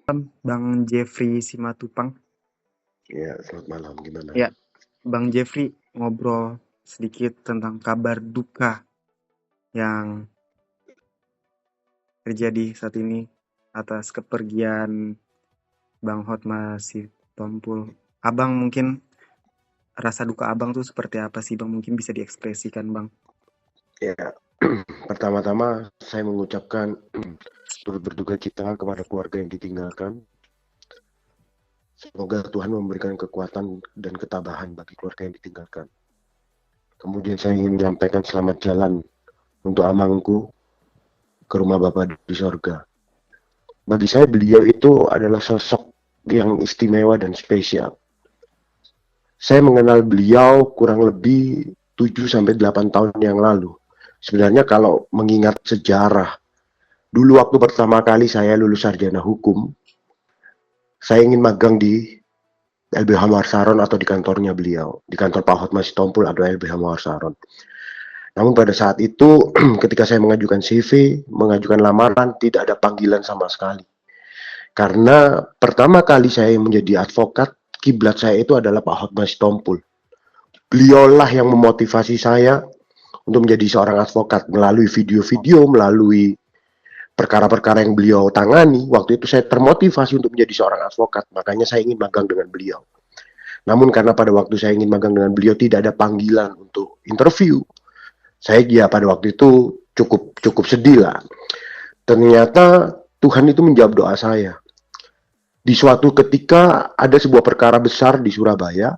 Bang Jeffrey Simatupang. Ya, selamat malam. Gimana? Ya, Bang Jeffrey ngobrol sedikit tentang kabar duka yang terjadi saat ini atas kepergian Bang Hotma Sitompul. Abang mungkin rasa duka abang tuh seperti apa sih Bang? Mungkin bisa diekspresikan Bang. Ya, pertama-tama saya mengucapkan turut berduka cita kepada keluarga yang ditinggalkan. Semoga Tuhan memberikan kekuatan dan ketabahan bagi keluarga yang ditinggalkan. Kemudian saya ingin menyampaikan selamat jalan untuk amangku ke rumah Bapak di sorga. Bagi saya beliau itu adalah sosok yang istimewa dan spesial. Saya mengenal beliau kurang lebih 7 sampai 8 tahun yang lalu. Sebenarnya kalau mengingat sejarah, dulu waktu pertama kali saya lulus sarjana hukum, saya ingin magang di LBH Mawar Saron atau di kantornya beliau, di kantor Pak Hotma Sitompul atau LBH Mawar Saron. Namun pada saat itu, ketika saya mengajukan CV, mengajukan lamaran, tidak ada panggilan sama sekali. Karena pertama kali saya menjadi advokat, kiblat saya itu adalah Pak Hotma Sitompul. Beliaulah yang memotivasi saya untuk menjadi seorang advokat melalui video-video, melalui perkara-perkara yang beliau tangani. Waktu itu saya termotivasi untuk menjadi seorang advokat, makanya saya ingin magang dengan beliau. Namun karena pada waktu saya ingin magang dengan beliau tidak ada panggilan untuk interview, saya pada waktu itu cukup cukup sedih lah. Ternyata Tuhan itu menjawab doa saya. Di suatu ketika ada sebuah perkara besar di Surabaya,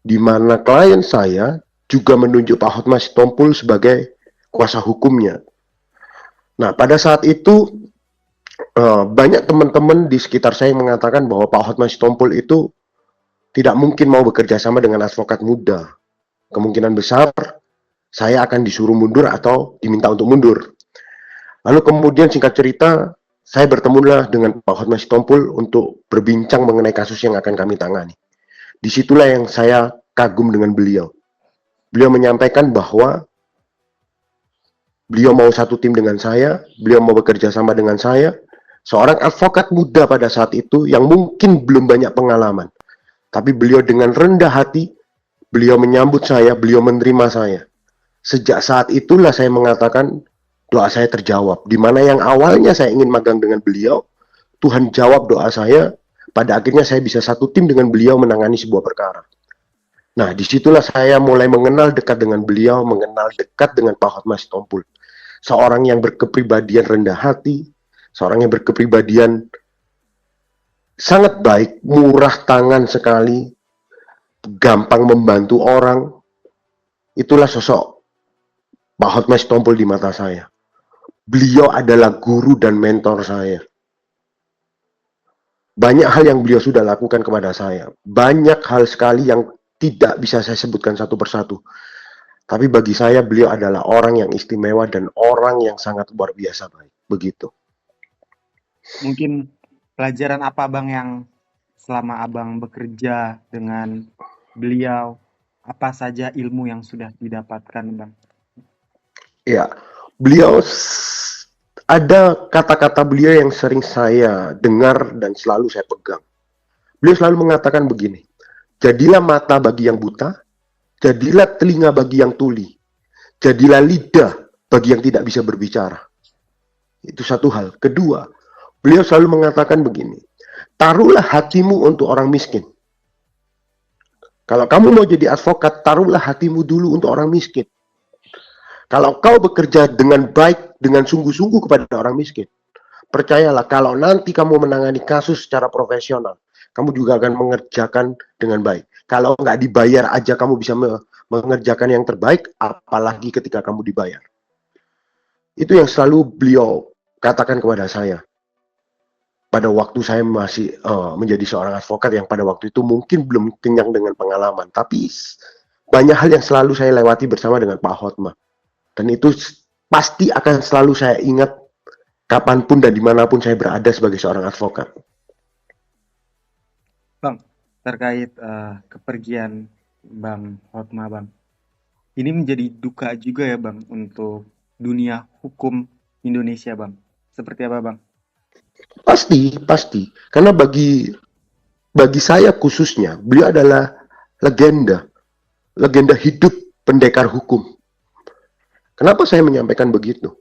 di mana klien saya juga menunjuk Pak Hotma Sitompul sebagai kuasa hukumnya. Nah, pada saat itu banyak teman-teman di sekitar saya yang mengatakan bahwa Pak Hotma Sitompul itu tidak mungkin mau bekerja sama dengan advokat muda. Kemungkinan besar saya akan disuruh mundur atau diminta untuk mundur. Lalu kemudian singkat cerita, saya bertemulah dengan Pak Hotma Sitompul untuk berbincang mengenai kasus yang akan kami tangani. Disitulah yang saya kagum dengan beliau. Beliau menyampaikan bahwa beliau mau satu tim dengan saya, beliau mau bekerja sama dengan saya, seorang advokat muda pada saat itu yang mungkin belum banyak pengalaman. Tapi beliau dengan rendah hati, beliau menyambut saya, beliau menerima saya. Sejak saat itulah saya mengatakan doa saya terjawab. Di mana yang awalnya saya ingin magang dengan beliau, Tuhan jawab doa saya. Pada akhirnya saya bisa satu tim dengan beliau menangani sebuah perkara. Nah, disitulah saya mulai mengenal dekat dengan beliau, mengenal dekat dengan Pak Hotma Sitompul. Seorang yang berkepribadian rendah hati, seorang yang berkepribadian sangat baik, murah tangan sekali, gampang membantu orang. Itulah sosok Pak Hotma Sitompul di mata saya. Beliau adalah guru dan mentor saya. Banyak hal yang beliau sudah lakukan kepada saya. Banyak hal sekali yang tidak bisa saya sebutkan satu persatu. Tapi bagi saya beliau adalah orang yang istimewa dan orang yang sangat luar biasa baik. Begitu. Mungkin pelajaran apa Bang yang selama Abang bekerja dengan beliau, apa saja ilmu yang sudah didapatkan Bang? Ya, beliau ada kata-kata beliau yang sering saya dengar dan selalu saya pegang. Beliau selalu mengatakan begini, jadilah mata bagi yang buta, jadilah telinga bagi yang tuli, jadilah lidah bagi yang tidak bisa berbicara. Itu satu hal. Kedua, beliau selalu mengatakan begini, taruhlah hatimu untuk orang miskin. Kalau kamu mau jadi advokat, taruhlah hatimu dulu untuk orang miskin. Kalau kau bekerja dengan baik, dengan sungguh-sungguh kepada orang miskin, percayalah kalau nanti kamu menangani kasus secara profesional, kamu juga akan mengerjakan dengan baik. Kalau nggak dibayar aja kamu bisa mengerjakan yang terbaik, apalagi ketika kamu dibayar. Itu yang selalu beliau katakan kepada saya. Pada waktu saya masih menjadi seorang advokat yang pada waktu itu mungkin belum kenyang dengan pengalaman. Tapi banyak hal yang selalu saya lewati bersama dengan Pak Hotma. Dan itu pasti akan selalu saya ingat kapanpun dan dimanapun saya berada sebagai seorang advokat. Bang, terkait kepergian Bang Hotma Bang. Ini menjadi duka juga ya Bang untuk dunia hukum Indonesia Bang. Seperti apa Bang? Pasti, pasti. Karena bagi saya khususnya, beliau adalah legenda, legenda hidup pendekar hukum. Kenapa saya menyampaikan begitu?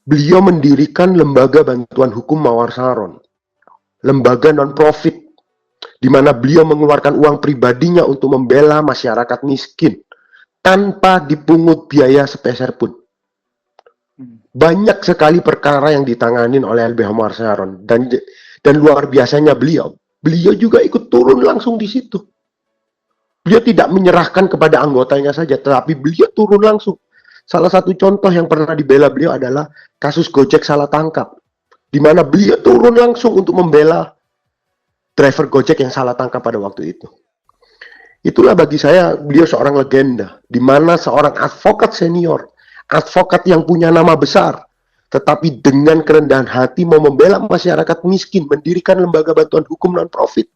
Beliau mendirikan lembaga bantuan hukum Mawar Saron, lembaga non-profit, di mana beliau mengeluarkan uang pribadinya untuk membela masyarakat miskin tanpa dipungut biaya sepeser pun. Banyak sekali perkara yang ditanganin oleh LBH Mawar Saron, dan luar biasanya beliau juga ikut turun langsung di situ. Beliau tidak menyerahkan kepada anggotanya saja, tetapi beliau turun langsung. Salah satu contoh yang pernah dibela beliau adalah kasus Gojek salah tangkap, di mana beliau turun langsung untuk membela driver Gojek yang salah tangkap pada waktu itu. Itulah bagi saya beliau seorang legenda, di mana seorang advokat senior, advokat yang punya nama besar, tetapi dengan kerendahan hati mau membela masyarakat miskin, mendirikan lembaga bantuan hukum non-profit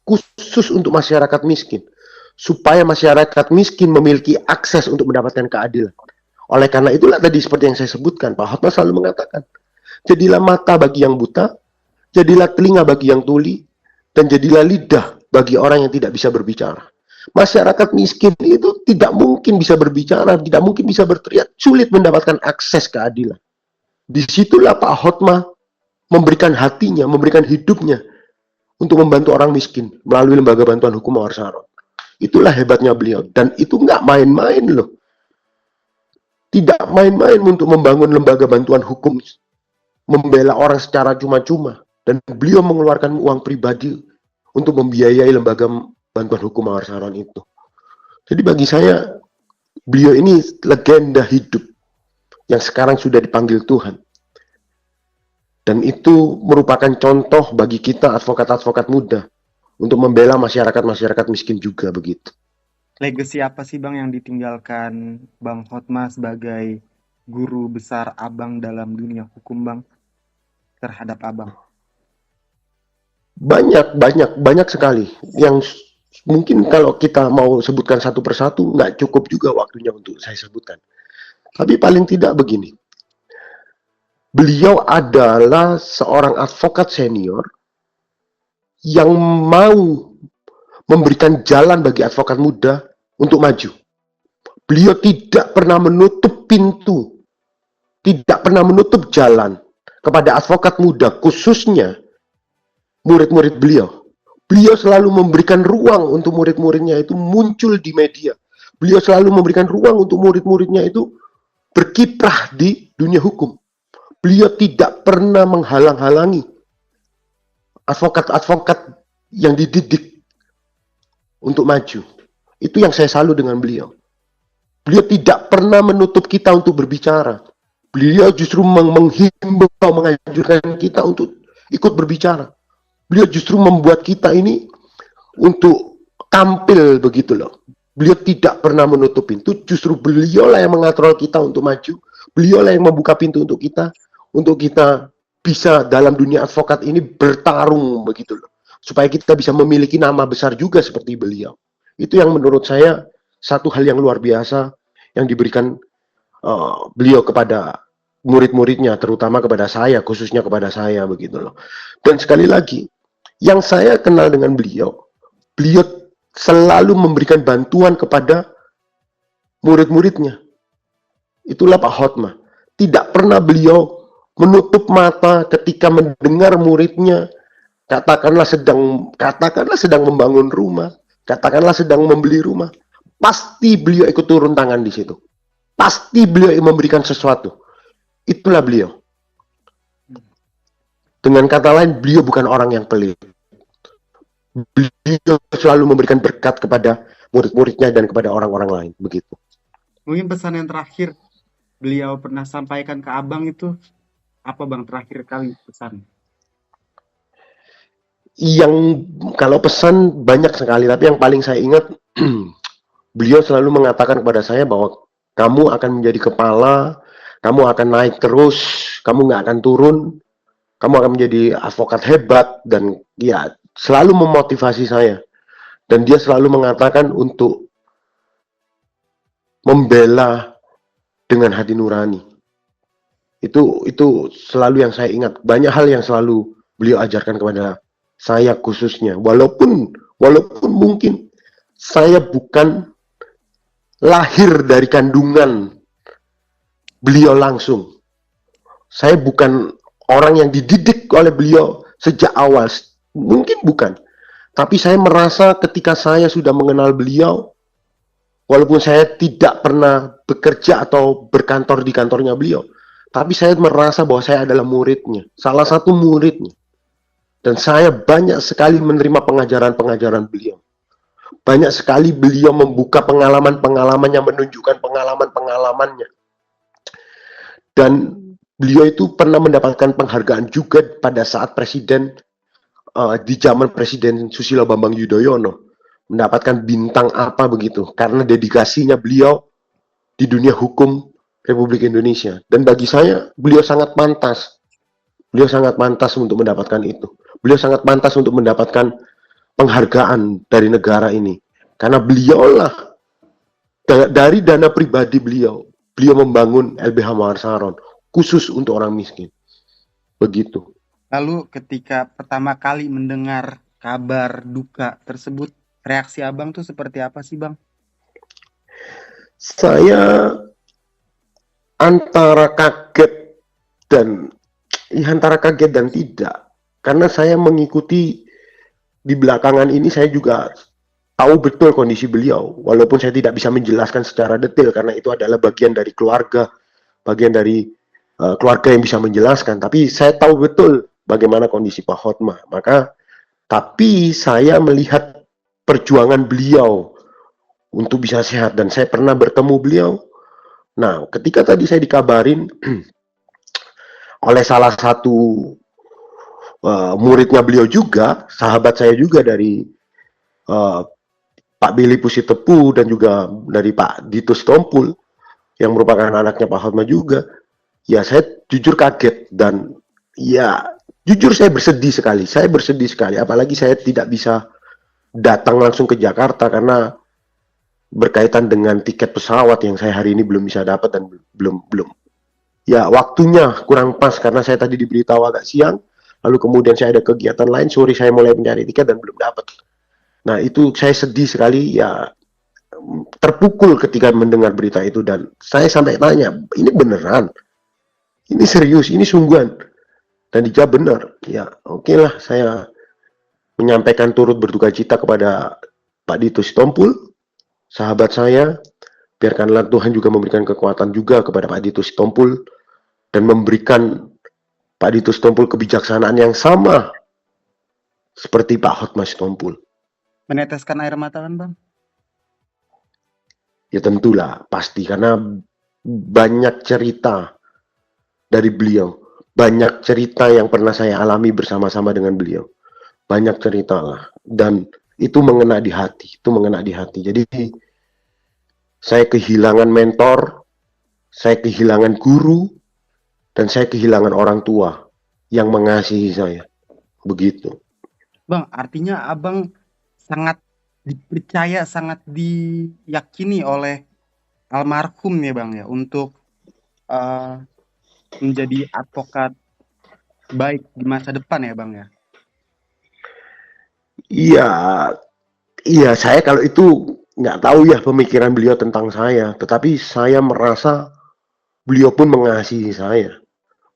khusus untuk masyarakat miskin, supaya masyarakat miskin memiliki akses untuk mendapatkan keadilan. Oleh karena itulah tadi seperti yang saya sebutkan, Pak Hotma selalu mengatakan, jadilah mata bagi yang buta, jadilah telinga bagi yang tuli, dan jadilah lidah bagi orang yang tidak bisa berbicara. Masyarakat miskin itu tidak mungkin bisa berbicara, tidak mungkin bisa berteriak, sulit mendapatkan akses keadilan. Disitulah Pak Hotma memberikan hatinya, memberikan hidupnya untuk membantu orang miskin melalui lembaga bantuan hukum Mawar Saron. Itulah hebatnya beliau, dan itu nggak main-main loh. Tidak main-main untuk membangun lembaga bantuan hukum, membela orang secara cuma-cuma, dan beliau mengeluarkan uang pribadi untuk membiayai lembaga bantuan hukum Mawar Saron itu. Jadi bagi saya, beliau ini legenda hidup yang sekarang sudah dipanggil Tuhan. Dan itu merupakan contoh bagi kita advokat-advokat muda untuk membela masyarakat-masyarakat miskin juga begitu. Legacy apa sih Bang yang ditinggalkan Bang Hotma sebagai guru besar Abang dalam dunia hukum Bang terhadap Abang? Banyak sekali yang mungkin kalau kita mau sebutkan satu persatu nggak cukup juga waktunya untuk saya sebutkan. Tapi paling tidak begini, beliau adalah seorang advokat senior yang mau memberikan jalan bagi advokat muda untuk maju. Beliau tidak pernah menutup pintu, tidak pernah menutup jalan kepada advokat muda, khususnya murid-murid beliau. Beliau selalu memberikan ruang untuk murid-muridnya itu muncul di media. Beliau selalu memberikan ruang untuk murid-muridnya itu berkiprah di dunia hukum. Beliau tidak pernah menghalang-halangi advokat-advokat yang dididik untuk maju. Itu yang saya salut dengan beliau. Beliau tidak pernah menutup kita untuk berbicara. Beliau justru menghimbau, menganjurkan kita untuk ikut berbicara. Beliau justru membuat kita ini untuk tampil begitu loh. Beliau tidak pernah menutup pintu, justru beliau lah yang mengatur kita untuk maju. Beliau lah yang membuka pintu untuk kita bisa dalam dunia advokat ini bertarung begitu loh. Supaya kita bisa memiliki nama besar juga seperti beliau. Itu yang menurut saya satu hal yang luar biasa yang diberikan beliau kepada murid-muridnya, terutama kepada saya, khususnya kepada saya begitu loh. Dan sekali lagi, yang saya kenal dengan beliau selalu memberikan bantuan kepada murid-muridnya. Itulah Pak Hotma. Tidak pernah beliau menutup mata ketika mendengar muridnya katakanlah sedang membangun rumah, katakanlah sedang membeli rumah. Pasti beliau ikut turun tangan di situ. Pasti beliau memberikan sesuatu. Itulah beliau. Dengan kata lain, beliau bukan orang yang pelit. Beliau selalu memberikan berkat kepada murid-muridnya dan kepada orang-orang lain. Begitu. Mungkin pesan yang terakhir beliau pernah sampaikan ke Abang itu apa Bang terakhir kali pesan? Yang kalau pesan banyak sekali, tapi yang paling saya ingat beliau selalu mengatakan kepada saya bahwa kamu akan menjadi kepala, kamu akan naik terus, kamu nggak akan turun, kamu akan menjadi advokat hebat, dan ya selalu memotivasi saya. Dan dia selalu mengatakan untuk membela dengan hati nurani. Itu selalu yang saya ingat. Banyak hal yang selalu beliau ajarkan kepada saya khususnya. Walaupun mungkin saya bukan lahir dari kandungan beliau langsung. Saya bukan orang yang dididik oleh beliau sejak awal. Mungkin bukan. Tapi saya merasa ketika saya sudah mengenal beliau, walaupun saya tidak pernah bekerja atau berkantor di kantornya beliau, tapi saya merasa bahwa saya adalah muridnya, salah satu muridnya. Dan saya banyak sekali menerima pengajaran-pengajaran beliau. Banyak sekali beliau membuka pengalaman-pengalamannya, menunjukkan pengalaman-pengalamannya. Dan beliau itu pernah mendapatkan penghargaan juga pada saat presiden, di zaman Presiden Susilo Bambang Yudhoyono, mendapatkan bintang apa begitu, karena dedikasinya beliau di dunia hukum Republik Indonesia. Dan bagi saya, beliau sangat pantas. Beliau sangat pantas untuk mendapatkan itu. Beliau sangat pantas untuk mendapatkan penghargaan dari negara ini. Karena beliaulah, dari dana pribadi beliau membangun LBH Mawar Saron, khusus untuk orang miskin. Begitu. Lalu ketika pertama kali mendengar kabar duka tersebut, reaksi abang tuh seperti apa sih, Bang? Saya antara kaget dan tidak. Karena saya mengikuti di belakangan ini, saya juga tahu betul kondisi beliau. Walaupun saya tidak bisa menjelaskan secara detail karena itu adalah bagian dari keluarga yang bisa menjelaskan. Tapi saya tahu betul bagaimana kondisi Pak Hotma. Tapi saya melihat perjuangan beliau untuk bisa sehat, dan saya pernah bertemu beliau. Nah, ketika tadi saya dikabarin oleh salah satu muridnya beliau juga, sahabat saya juga dari Pak Billy Pusitepu dan juga dari Pak Dito Sitompul yang merupakan anaknya Pak Hotma juga, ya saya jujur kaget dan ya jujur saya bersedih sekali. Apalagi saya tidak bisa datang langsung ke Jakarta karena berkaitan dengan tiket pesawat yang saya hari ini belum bisa dapat dan belum ya waktunya kurang pas karena saya tadi diberitahu agak siang, lalu kemudian saya ada kegiatan lain, sore saya mulai mencari tiket dan belum dapat. Nah itu saya sedih sekali, ya terpukul ketika mendengar berita itu, dan saya sampai tanya, ini beneran? Ini serius? Ini sungguhan? Dan dijawab benar. Ya oke lah, saya menyampaikan turut berduka cita kepada Pak Dito Sitompul, sahabat saya. Biarkanlah Tuhan juga memberikan kekuatan juga kepada Pak Dito Sitompul dan memberikan Pak Dito Sitompul kebijaksanaan yang sama seperti Pak Hotma Sitompul. Meneteskan air mata kan, Bang? Ya tentulah, pasti, karena banyak cerita dari beliau. Banyak cerita yang pernah saya alami bersama-sama dengan beliau. Banyak cerita lah. Dan itu mengena di hati. Jadi saya kehilangan mentor, saya kehilangan guru, dan saya kehilangan orang tua yang mengasihi saya. Begitu. Bang, artinya abang sangat dipercaya, sangat diyakini oleh almarhum ya, Bang ya, untuk menjadi advokat baik di masa depan ya, Bang ya. Iya, saya kalau itu nggak tahu ya pemikiran beliau tentang saya, tetapi saya merasa beliau pun mengasihi saya,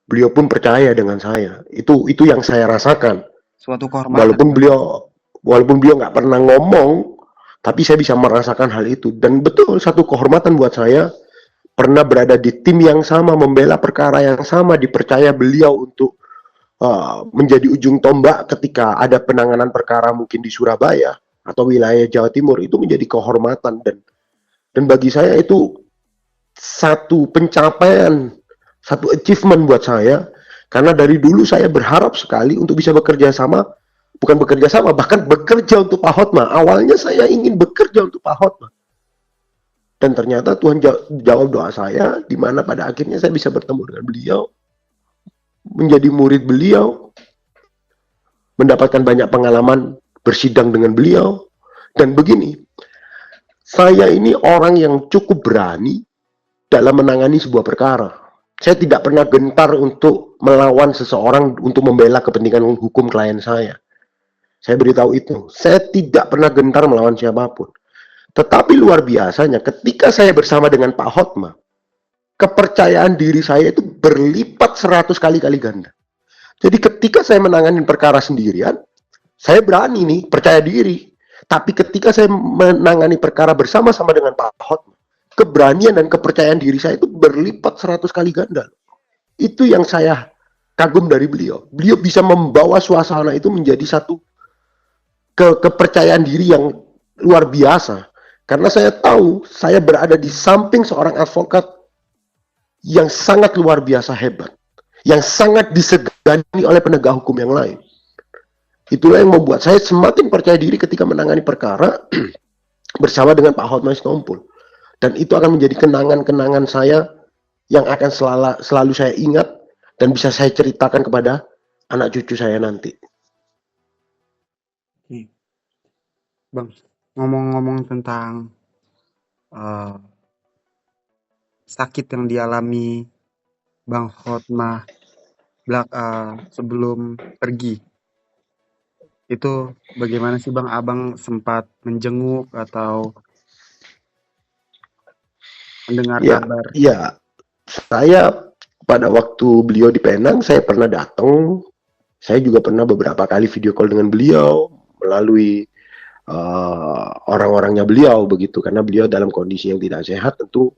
beliau pun percaya dengan saya. Itu yang saya rasakan. Suatu kehormatan. Walaupun beliau nggak pernah ngomong, tapi saya bisa merasakan hal itu. Dan betul, satu kehormatan buat saya pernah berada di tim yang sama, membela perkara yang sama, dipercaya beliau untuk menjadi ujung tombak ketika ada penanganan perkara mungkin di Surabaya atau wilayah Jawa Timur. Itu menjadi kehormatan, dan bagi saya itu satu pencapaian, satu achievement buat saya, karena dari dulu saya berharap sekali untuk bisa bahkan bekerja untuk Pak Hotma. Awalnya saya ingin bekerja untuk Pak Hotma, dan ternyata Tuhan jawab doa saya, di mana pada akhirnya saya bisa bertemu dengan beliau, menjadi murid beliau, mendapatkan banyak pengalaman bersidang dengan beliau. Dan begini, saya ini orang yang cukup berani dalam menangani sebuah perkara. Saya tidak pernah gentar untuk melawan seseorang untuk membela kepentingan hukum klien saya. Saya beritahu itu. Saya tidak pernah gentar melawan siapapun. Tetapi luar biasanya ketika saya bersama dengan Pak Hotma, kepercayaan diri saya itu berlipat 100 kali ganda. Jadi ketika saya menangani perkara sendirian, saya berani nih, percaya diri. Tapi ketika saya menangani perkara bersama-sama dengan Pak Hotma, keberanian dan kepercayaan diri saya itu berlipat 100 kali ganda. Itu yang saya kagum dari beliau. Beliau bisa membawa suasana itu menjadi satu kepercayaan diri yang luar biasa. Karena saya tahu saya berada di samping seorang advokat yang sangat luar biasa hebat, yang sangat disegani oleh penegak hukum yang lain. Itulah yang membuat saya semakin percaya diri ketika menangani perkara bersama dengan Pak Hotma Sitompul. Dan itu akan menjadi kenangan-kenangan saya yang akan selalu saya ingat dan bisa saya ceritakan kepada anak cucu saya nanti. Bang, ngomong-ngomong tentang sakit yang dialami Bang Hotma sebelum pergi, itu bagaimana sih Bang? Abang sempat menjenguk atau mendengar kabar? Ya, saya pada waktu beliau di Penang, saya pernah datang. Saya juga pernah beberapa kali video call dengan beliau melalui orang-orangnya beliau begitu, karena beliau dalam kondisi yang tidak sehat, tentu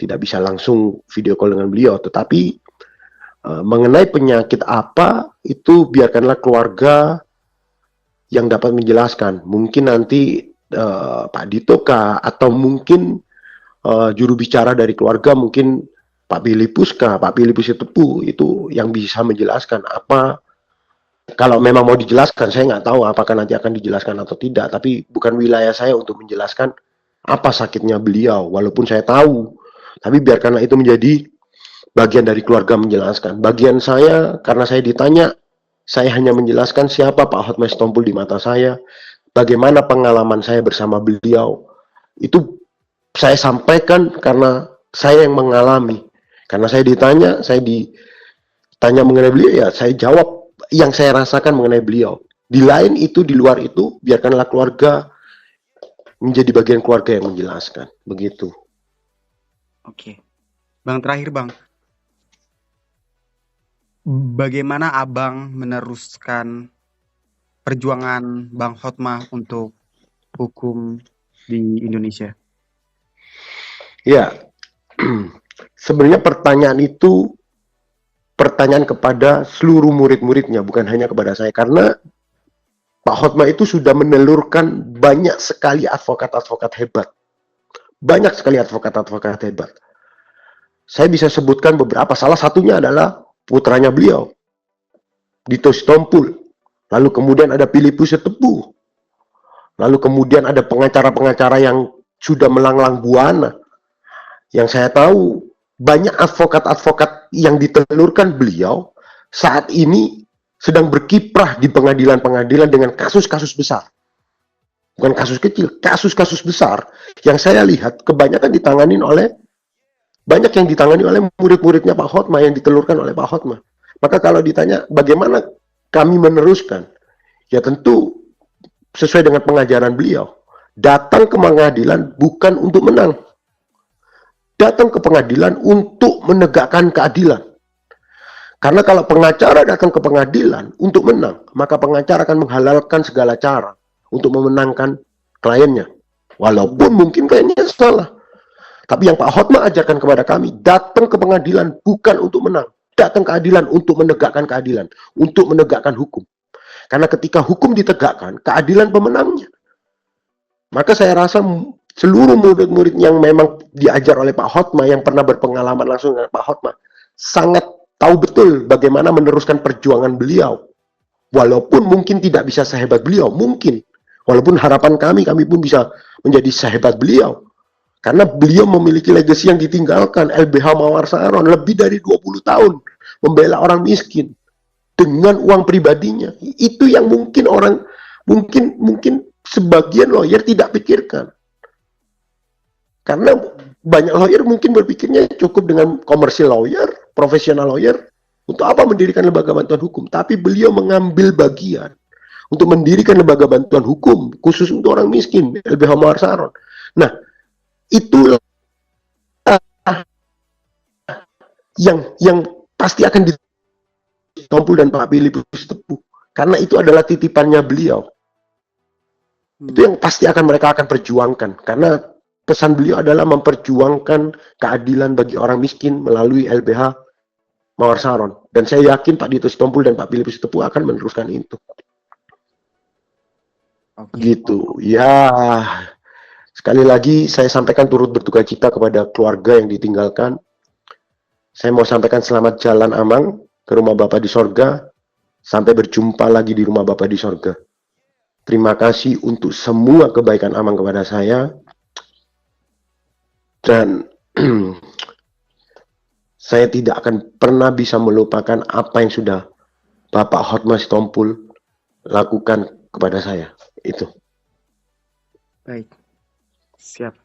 tidak bisa langsung video call dengan beliau. Tetapi mengenai penyakit apa itu biarkanlah keluarga yang dapat menjelaskan. Mungkin nanti Pak Dito kah, atau mungkin juru bicara dari keluarga, mungkin Pak Billy Puska, Pak Billy Pusitepu, itu yang bisa menjelaskan apa. Kalau memang mau dijelaskan, saya nggak tahu apakah nanti akan dijelaskan atau tidak, tapi bukan wilayah saya untuk menjelaskan apa sakitnya beliau, walaupun saya tahu. Tapi biarkanlah itu menjadi bagian dari keluarga menjelaskan. Bagian saya, karena saya ditanya, saya hanya menjelaskan siapa Pak Hotma Sitompul di mata saya, bagaimana pengalaman saya bersama beliau. Itu saya sampaikan karena saya yang mengalami. Karena saya ditanya mengenai beliau, ya saya jawab yang saya rasakan mengenai beliau. Di lain itu, di luar itu, biarkanlah keluarga menjadi bagian keluarga yang menjelaskan. Begitu. Oke. Bang, terakhir Bang, bagaimana Abang meneruskan perjuangan Bang Hotma untuk hukum di Indonesia? Ya, sebenarnya pertanyaan itu pertanyaan kepada seluruh murid-muridnya, bukan hanya kepada saya. Karena Pak Hotma itu sudah menelurkan banyak sekali advokat-advokat hebat. Banyak sekali advokat-advokat hebat. Saya bisa sebutkan beberapa. Salah satunya adalah putranya beliau, Dito Sitompul. Lalu kemudian ada Billy Pusitepu. Lalu kemudian ada pengacara-pengacara yang sudah melanglang buana. Yang saya tahu, banyak advokat-advokat yang ditelurkan beliau saat ini sedang berkiprah di pengadilan-pengadilan dengan kasus-kasus besar. Bukan kasus kecil, kasus-kasus besar yang saya lihat kebanyakan ditangani oleh murid-muridnya Pak Hotma, yang ditelurkan oleh Pak Hotma. Maka kalau ditanya bagaimana kami meneruskan, ya tentu sesuai dengan pengajaran beliau. Datang ke pengadilan bukan untuk menang, datang ke pengadilan untuk menegakkan keadilan. Karena kalau pengacara datang ke pengadilan untuk menang, maka pengacara akan menghalalkan segala cara untuk memenangkan kliennya. Walaupun mungkin kliennya salah. Tapi yang Pak Hotma ajarkan kepada kami, datang ke pengadilan bukan untuk menang, datang ke keadilan untuk menegakkan keadilan, untuk menegakkan hukum. Karena ketika hukum ditegakkan, keadilan pemenangnya. Maka saya rasa seluruh murid-murid yang memang diajar oleh Pak Hotma, yang pernah berpengalaman langsung dengan Pak Hotma, sangat tahu betul bagaimana meneruskan perjuangan beliau. Walaupun mungkin tidak bisa sehebat beliau, mungkin. Walaupun harapan kami pun bisa menjadi sehebat beliau. Karena beliau memiliki legasi yang ditinggalkan. LBH Mawar Saron lebih dari 20 tahun membela orang miskin dengan uang pribadinya. Itu yang mungkin mungkin sebagian lawyer tidak pikirkan. Karena banyak lawyer mungkin berpikirnya cukup dengan commercial lawyer, profesional lawyer, untuk apa mendirikan lembaga bantuan hukum? Tapi beliau mengambil bagian untuk mendirikan lembaga bantuan hukum khusus untuk orang miskin, LBH Mawar Saron. Nah, itulah yang pasti akan ditompul dan Pak Billy Bustepu, karena itu adalah titipannya beliau. Itu yang pasti mereka akan perjuangkan, karena pesan beliau adalah memperjuangkan keadilan bagi orang miskin melalui LBH Mawar Saron. Dan saya yakin Pak Dito Sitompul dan Pak Billy Bustepu akan meneruskan itu. Gitu. Ya, sekali lagi saya sampaikan turut berduka cita kepada keluarga yang ditinggalkan. Saya mau sampaikan selamat jalan Amang ke rumah Bapak di sorga. Sampai berjumpa lagi di rumah Bapak di sorga. Terima kasih untuk semua kebaikan Amang kepada saya. Dan saya tidak akan pernah bisa melupakan apa yang sudah Bapak Hotma Sitompul lakukan kepada saya. Itu. Baik, siap.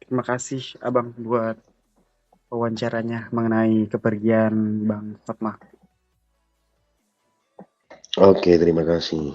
Terima kasih Abang buat wawancaranya mengenai kepergian Bang Hotma. Oke, terima kasih.